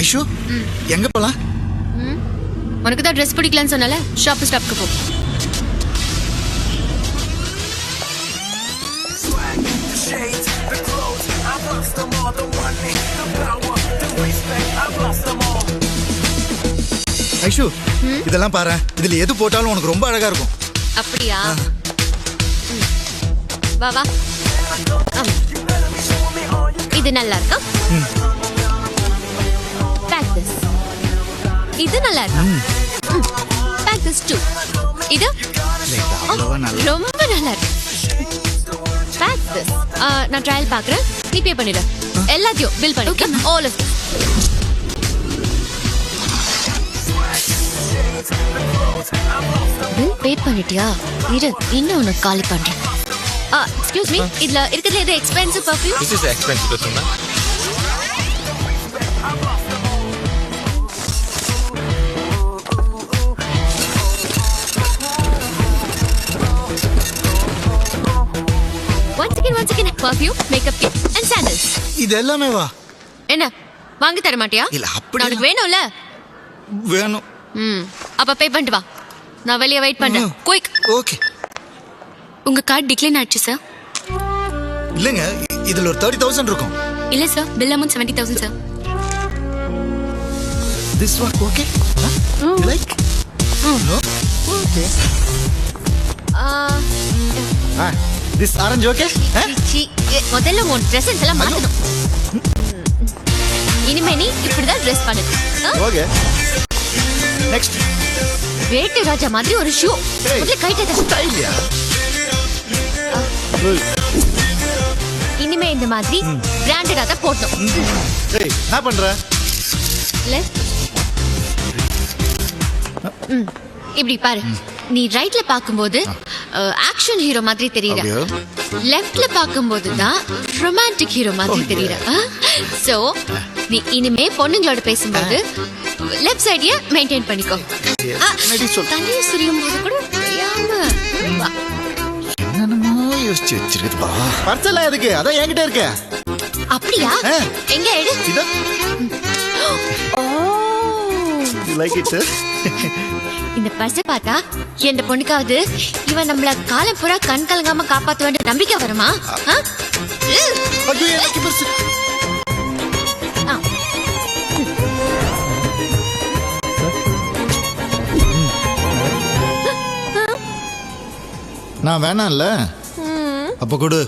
ஐஷு எங்க போலாம்? உனக்கு தான் ட்ரெஸ் பிடிக்கலன்னு சொன்னால ஷாப் ஸ்டாப்க்கு போ. ஐஷு இதெல்லாம் பாரு, இதுல எது போட்டாலும் உனக்கு ரொம்ப அழகா இருக்கும். அப்படியா? வா வா. இது நல்லா இருக்கா? Pack this. இது நல்லா இருக்கா? Pack this too. இது ரொம்ப நல்லா இருக்கு. Back this. நான் ட்ரையல் பார்க்குறேன், நீ பே பண்ணிடு. எல்லாத்தையும் பில் பண்ணி ஆல் ஆஃப் பில் பே பண்ணிட்டியா? இரு, இன்னும் உனக்கு காலி பண்றேன். எக்ஸ்கியூஸ் மீ, இதுல இருக்கிறதுல எது expensive perfume? This is expensive perfume. Once again, perfume, makeup kit and sandals. இது எல்லாமே வா. என்ன வாங்கி தர மாட்டியா? இல்ல அப்படி உனக்கு வேணும்ல? வேணும். அப்ப பே பண்ணிட்டு வா, நான் வெளியே வெயிட் பண்றேன். குயிக். ஓகே. உங்க கார்டு டிக்ளைன் ஆயிடுச்சு சார். இல்லங்க, இதுல ஒரு 30,000 இருக்கும். இல்ல sir, bill amount 70,000 sir. This one okay? You like? No? Okay. This orange okay? முதல்ல உன் ட்ரெஸ்ஸஸ் எல்லாம் மாத்தணும். இனிமே நீ இப்படிதான் ட்ரெஸ் பண்ணணும். Okay. Next. வேட்டு ராஜா மாதிரி ஒரு ஷூ. முதல்ல கைட்ட ஸ்டைலியா? இனிமே இந்த மாதிரி பிராண்டடா தான் போடணும். ஏய், என்ன பண்ற? இப்படி பாரு, நீ ரைட்ல பாக்கும்போது ஆக்ஷன் ஹீரோ மாதிரி தெரியற, லெஃப்ட்ல பாக்கும்போது தான் ரொமான்டிக் ஹீரோ மாதிரி தெரியற. சோ நீ இனிமே பொண்ணுங்களோட பேசும்போது லெஃப்ட் சைடிய மெயின்டைன் பண்ணிக்கோ. தண்ணியை சுரியும் போது கூட தெரியாம என்னமோ யோசிச்சு வச்சிருக்குது. பர்செல்லாம் எதுக்கு? அதான் என்கிட்ட இருக்க. அப்படியா? எங்க எடு. இதோ. You like it, sir? இந்த பர்ஸை பார்த்தா எந்த பொண்ணுக்காவது இவன் நம்மள காலம் பூரா கண் கலங்காம காப்பாத்த வேண்டிய நம்பிக்கை வருமா? ஐயோ, எனக்கு பர்ஸ். நான் வேணாம்ல, அப்ப கொடு.